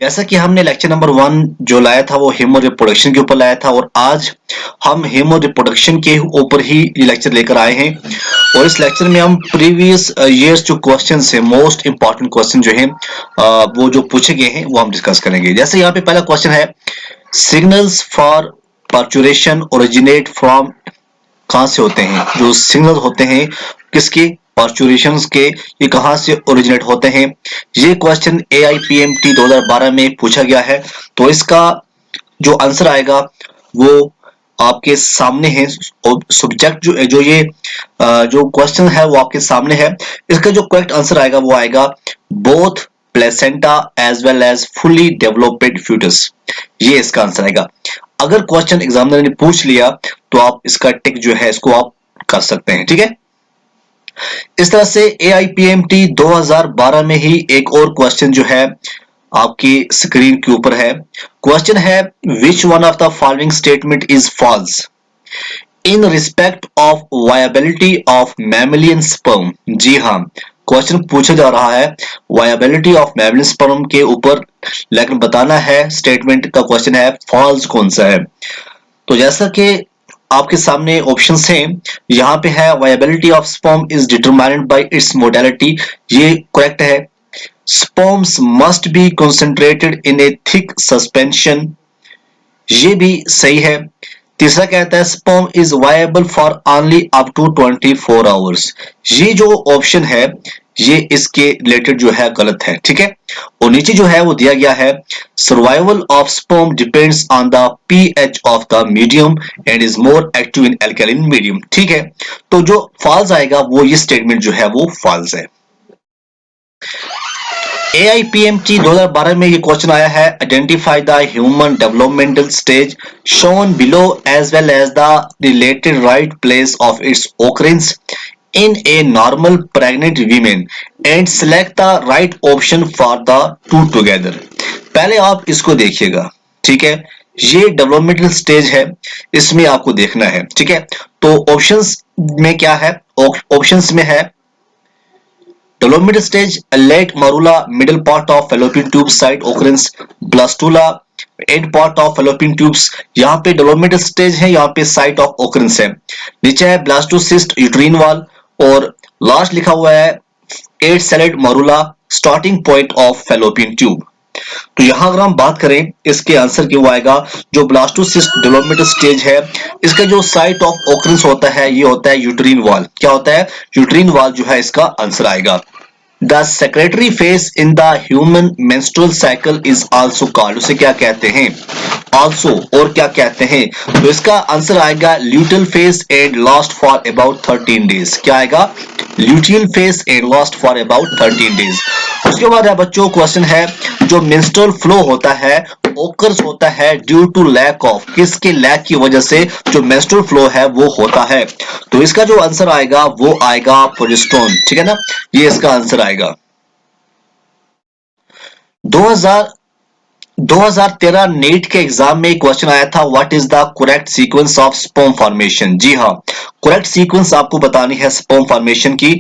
जैसा कि हमने लेक्चर नंबर 1 जो लाया था वो ह्यूमन रिप्रोडक्शन के ऊपर लाया था और आज हम ह्यूमन रिप्रोडक्शन के ऊपर ही ये लेक्चर लेकर आए हैं। और इस लेक्चर में हम प्रीवियस ईयर्स जो क्वेश्चंस है, मोस्ट इंपॉर्टेंट क्वेश्चन जो है वो जो पूछे गए हैं वो हम डिस्कस करेंगे। जैसे यहाँ पे पहला क्वेश्चन है, signals for parturition originate from, कहाँ से होते हैं जो सिग्नल होते हैं किसके, पार्चुरेशंस के, ये कहाँ से ओरिजिनेट होते हैं। ये क्वेश्चन AIPMT 2012 में पूछा गया है। तो इसका जो आंसर आएगा वो आपके सामने है। सब्जेक्ट जो ये जो क्वेश्चन है वो आपके सामने है। इसका जो करेक्ट आंसर आएगा वो आएगा both placenta as well as fully developed foetus. ये इसका आंसर आएगा। अगर क्वेश्चन एग्जामिनर ने पूछ लिया तो आप इसका टिक जो है इसको आप कर सकते हैं, ठीक है। इस तरह से AIPMT 2012 में ही एक और क्वेश्चन जो है आपकी स्क्रीन के ऊपर है। क्वेश्चन है, which one of the following statement is false in respect of viability of mammalian sperm. जी हाँ, क्वेश्चन पूछा जा रहा है वायबिलिटी ऑफ मैमेलियन स्पर्म के ऊपर, लेकिन बताना है स्टेटमेंट का क्वेश्चन है फॉल्स कौन सा है। तो जैसा कि आपके सामने ऑप्शंस हैं, यहाँ पे है viability of sperm is determined by its modality, ये करेक्ट है। Sperms must be concentrated in a thick suspension, ये भी सही है। तीसरा कहता है sperm is viable for only up to 24 hours, ये जो ऑप्शन है ये इसके रिलेटेड जो है गलत है, ठीक है। और नीचे जो है वो दिया गया है, survival of sperm depends on the pH of the medium and is more active in alkaline medium, ठीक है। तो जो फॉल्स आएगा वो ये स्टेटमेंट जो है वो फॉल्स है। AIPMT 2012 में ये क्वेश्चन आया है, identify the human developmental stage shown below as well as the related right place of its occurrence in a normal pregnant women and select the right option for the two together। पहले आप इसको देखिएगा, ठीक है। ये developmental stage है, इसमें आपको देखना है, ठीक है। तो ऑप्शंस में क्या है, ऑप्शंस में है developmental stage, late morula, middle part of fallopian tube site occurrence, blastula, end part of fallopian tubes। यहाँ पे developmental stage है, यहाँ पे site of occurrence है। नीचे है blastocyst uterine wall और लास्ट लिखा हुआ है 8 celled morula, starting point of fallopian tube। तो यहां अगर हम बात करें इसके आंसर क्यों आएगा, जो ब्लास्टोसिस्ट डेवलपमेंटल स्टेज है इसका जो साइट ऑफ ऑकरेंस होता है ये होता है यूट्रीन वॉल। क्या होता है, यूट्रीन वॉल जो है इसका आंसर आएगा। The secretary face in the human menstrual cycle is also called, उसे क्या कहते हैं, आल्सो और क्या कहते हैं। तो इसका आंसर आएगा luteal face and last for about 13 days. क्या आएगा, luteal face and last for about 13 days. उसके बाद है बच्चों क्वेश्चन है, जो मेंस्ट्रुअल फ्लो होता है ओकर्स होता है ड्यू टू लैक ऑफ, किसके लैक की वजह से जो मेंस्ट्रुअल फ्लो है वो होता है। तो इसका जो आंसर आएगा वो आएगा प्रोजेस्टेरोन, ठीक है ना, ये इसका आंसर आएगा। 2013 नीट के एग्जाम में क्वेश्चन आया था, what is the correct sequence of sperm formation. जी हाँ, करेक्ट सीक्वेंस आपको बतानी है स्पर्म फॉर्मेशन की।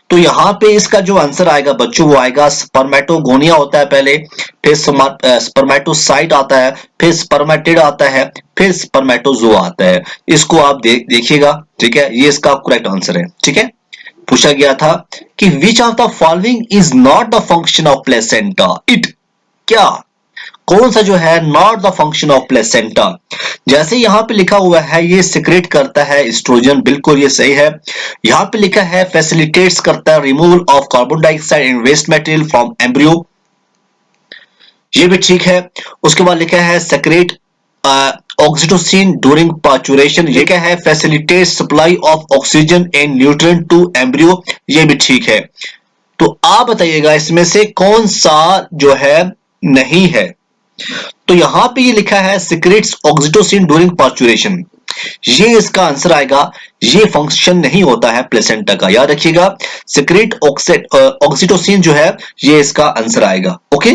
तो यहाँ पे इसका जो आंसर आएगा बच्चों वो आएगा स्पर्मेटोगोनिया होता है पहले, फिर स्पर्मेटोसाइट आता है, फिर स्पर्मेटिड आता है, फिर स्पर्मेटोजोआ आता है। इसको आप देखिएगा, ठीक है, ये इसका करेक्ट आंसर है, ठीक है। पूछा गया था कि which of the following is not the function of placenta, it, क्या कौन सा जो है not the function of placenta. जैसे यहां पे लिखा हुआ है ये सिक्रेट करता है एस्ट्रोजन, बिल्कुल ये सही है। यहां पे लिखा है फैसिलिटेट्स करता है removal of carbon dioxide and waste material from embryo, ये भी ठीक है। उसके बाद लिखा है सेक्रेट ऑक्सीटोसिन ड्यूरिंग पार्चुरेशन, ये क्या है, facilitate supply of oxygen and nutrient to embryo, ये भी ठीक है। तो आप बताइएगा इसमें से कौन सा जो है नहीं है। तो यहां पे ये लिखा है सिक्रेट्स ऑक्सीटोसिन ड्यूरिंग पार्चुरेशन, ये इसका आंसर आएगा। ये फंक्शन नहीं होता है प्लेसेंटा का, याद रखिएगा। सिक्रेट ऑक्सीटोसिन जो है ये इसका आंसर आएगा, ओके।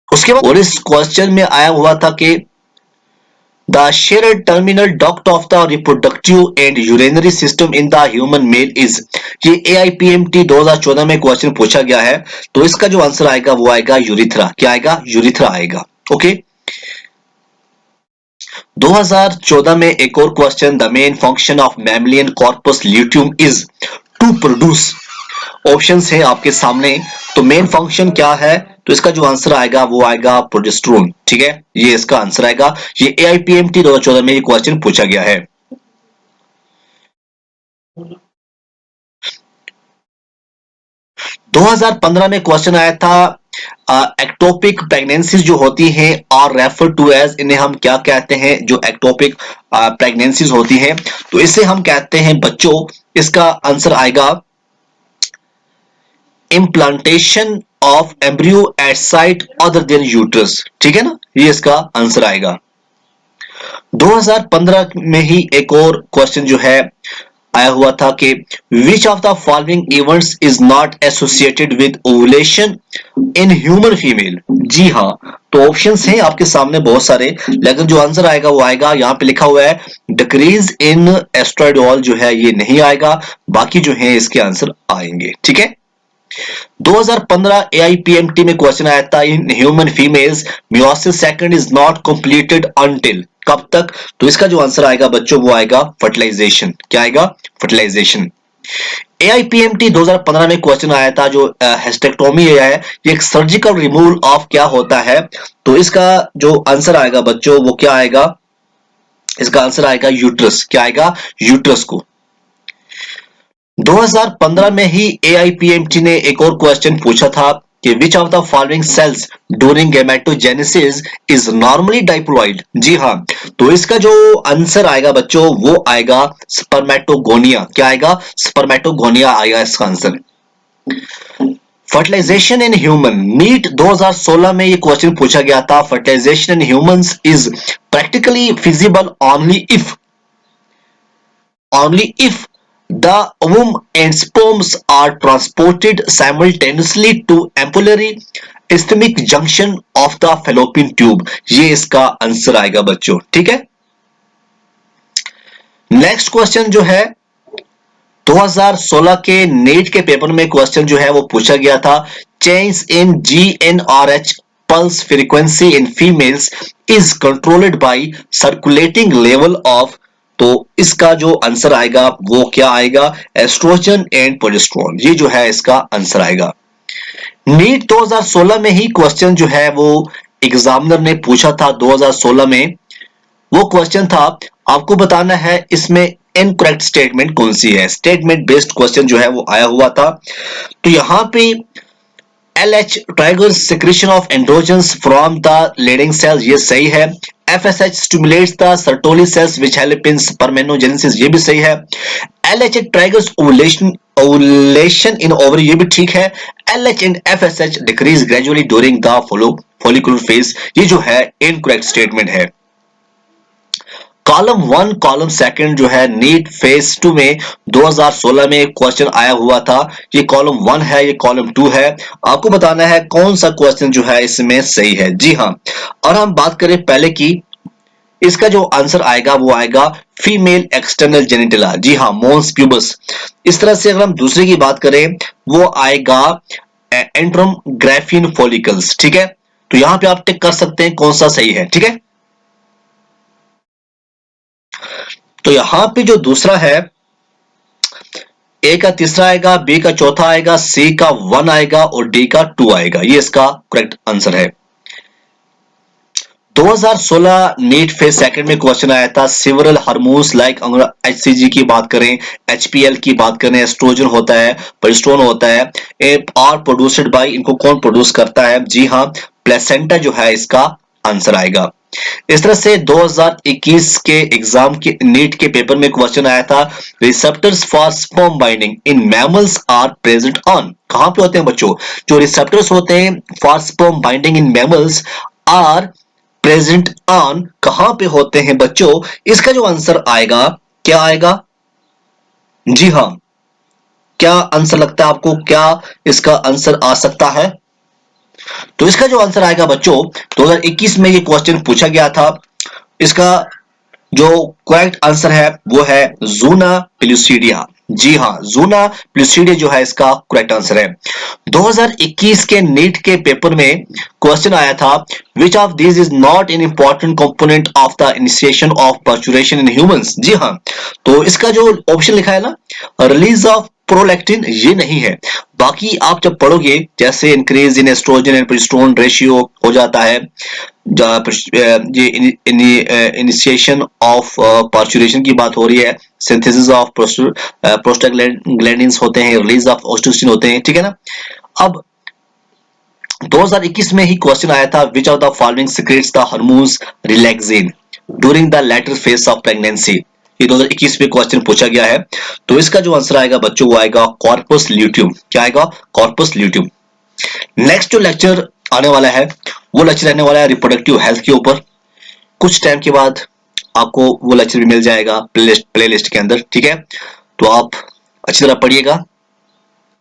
उसके बाद और इस क्वेश्चन में आया हुआ था कि the shared terminal duct of the reproductive and urinary system in the human male is. ये AIPMT 2014 में क्वेश्चन पूछा गया है, तो इसका जो आंसर आएगा वो आएगा यूरिथ्रा। क्या आएगा? यूरिथ्रा आएगा। ओके। 2014 में एक और question, the main function of mammalian corpus luteum is to produce. Options है आपके सामने, तो मेन फंक्शन क्या है? तो इसका जो आंसर आएगा वो आएगा प्रोजेस्टेरोन। ठीक है, ये इसका आंसर आएगा। ये AIPMT 2014 में ये क्वेश्चन पूछा गया है। 2015 में क्वेश्चन आया था, एक्टोपिक प्रेगनेंसीज जो होती हैं और रेफर टू एज, इन्हें हम क्या कहते हैं? जो एक्टोपिक प्रेगनेंसीज होती हैं, तो इसे हम कहते हैं बच्चों, इसका आंसर आएगा implantation of embryo at site other than uterus. ठीक है ना, ये इसका आंसर आएगा। 2015 में ही एक और क्वेश्चन जो है आया हुआ था कि which of the following events is not associated with ovulation in human female. जी हाँ, तो ऑप्शंस हैं आपके सामने बहुत सारे, लेकिन जो आंसर आएगा वो आएगा, यहाँ पे लिखा हुआ है डिक्रीज इन एस्ट्राडियोल, जो है ये नहीं आएगा, बाकी जो है इसके आंसर आएंगे। ठीक है। 2015 AIPMT में क्वेश्चन आया था, in human females meiosis second is not completed until. कब तक? तो इसका जो आंसर आएगा बच्चों वो आएगा फर्टिलाइजेशन। क्या आएगा? फर्टिलाइजेशन। AIPMT 2015 में क्वेश्चन आया था, जो हिस्टेक्टोमी है ये एक सर्जिकल रिमूवल ऑफ क्या होता है? तो इसका जो आंसर आएगा बच्चों वो क्या आएगा? इसका आंसर आएगा यूट्रस। क्या आएगा? यूट्रस को। 2015 में ही AIPMT ने एक और क्वेश्चन पूछा था कि which of the following cells during gametogenesis is normally diploid. जी हाँ, तो इसका जो आंसर आएगा बच्चों वो आएगा स्पर्मेटोगोनिया। क्या आएगा? स्पर्मेटोगोनिया आएगा इसका answer. Fertilisation in human, NEET 2016 में ये क्वेश्चन पूछा गया था, fertilisation in humans is practically feasible only if the ovum and sperms are transported simultaneously to ampullary isthmic junction of the fallopian tube। ये इसका आंसर आएगा बच्चों। ठीक है। नेक्स्ट क्वेश्चन जो है 2016 के नेट के पेपर में क्वेश्चन जो है वो पूछा गया था, change in GnRH pulse frequency in females is controlled by circulating level of। तो इसका जो आंसर आएगा वो क्या आएगा? Oestrogen and progesterone. ये जो है इसका आंसर आएगा। नीट 2016 में ही क्वेश्चन जो है वो एग्जामिनर ने पूछा था 2016 में। वो क्वेश्चन था, आपको बताना है इसमें इनकरेक्ट स्टेटमेंट कौन सी है। स्टेटमेंट बेस्ड क्वेश्चन जो है वो आया हुआ था। तो यहां पे LH triggers secretion of androgens from the leading cells, ये सही है। FSH stimulates the Sertoli cells which help in spermatogenesis, ये भी सही है। LH triggers ovulation in ovary, ये भी ठीक है। LH and FSH decrease gradually during the follicular phase, ये जो है incorrect statement है। कॉलम 1 कॉलम 2 जो है नीट फेज 2 में 2016 में क्वेश्चन आया हुआ था। ये कॉलम 1 है, ये कॉलम 2 है। आपको बताना है कौन सा क्वेश्चन जो है इसमें सही है। जी हाँ, और हम बात करें पहले की, इसका जो आंसर आएगा वो आएगा फीमेल एक्सटर्नल जेनिटला। जी हाँ, मोन्स प्यूबस। इस तरह से अगर हम दूसरे की बात करें वो आएगा एंट्रम ग्राफिन फॉलिकल्स। ठीक है, तो यहां पे आप टिक कर सकते हैं कौन सा सही है। ठीक है, तो यहां पे जो दूसरा है, ए का तीसरा आएगा, बी का चौथा आएगा, सी का 1 आएगा और डी का 2 आएगा। ये इसका करेक्ट आंसर है। 2016 नीट फेज सेकंड में क्वेश्चन आया था, सेवरल हार्मोन्स लाइक HCG की बात करें, HPL की बात करें, एस्ट्रोजन होता है, प्रोजेस्टेरोन होता है, आर प्रोड्यूस्ड बाय, इनको कौन प्रोड्यूस करता है? जी हाँ, प्लेसेंटा जो है इसका आंसर आएगा। इस तरह से 2021 के एग्जाम के नीट के पेपर में क्वेश्चन आया था, receptors for sperm binding in mammals are present on. कहां पे होते हैं बच्चों? जो रिसेप्टर्स होते हैं for sperm binding in mammals are present on, कहां पे होते हैं बच्चों? इसका जो आंसर आएगा क्या आएगा? जी हां, क्या आंसर लगता है आपको? क्या इसका आंसर आ सकता है? तो इसका जो आंसर आएगा बच्चों, 2021 में ये क्वेश्चन पूछा गया था। इसका जो करेक्ट आंसर है वो है जूना पेलुसिडिया। जी हाँ, जूना पेलुसिडिया जो है इसका करेक्ट आंसर है। 2021 के नीट के पेपर में क्वेश्चन आया था, which of this is not an important component of the initiation of pasteurization in humans. जी हाँ, तो इसका जो ऑप्शन लिखा है ना, रिलीज ऑफ प्रोलैक्टिन, ये नहीं है। बाकी आप जब पढ़ोगे, जैसे increase in oestrogen and progesterone ratio हो जाता है, ये इनिशिएशन ऑफ पास्चुरेशन की बात हो रही है, सिंथेसिस ऑफ प्रोस्टाग्लैंडिन्स होते हैं, रिलीज ऑफ ऑक्सीटोसिन होते हैं, ठीक है ना। अब 2021 में ही क्वेश्चन आया था, which of the following secrets the hormones relaxin during the later phase of pregnancy. ये 2021 में क्वेश्चन पूछा गया है। तो इसका जो आंसर आएगा बच्चों वो आएगा कॉर्पस ल्यूटियम। क्या आएगा? Corpus luteum. नेक्स्ट जो लेक्चर आने वाला है वो लेक्चर रहने वाला है रिप्रोडक्टिव हेल्थ के ऊपर। कुछ टाइम के बाद आपको वो लेक्चर भी मिल जाएगा प्लेलिस्ट के अंदर, ठीक है। तो आप अच्छी तरह पढ़िएगा।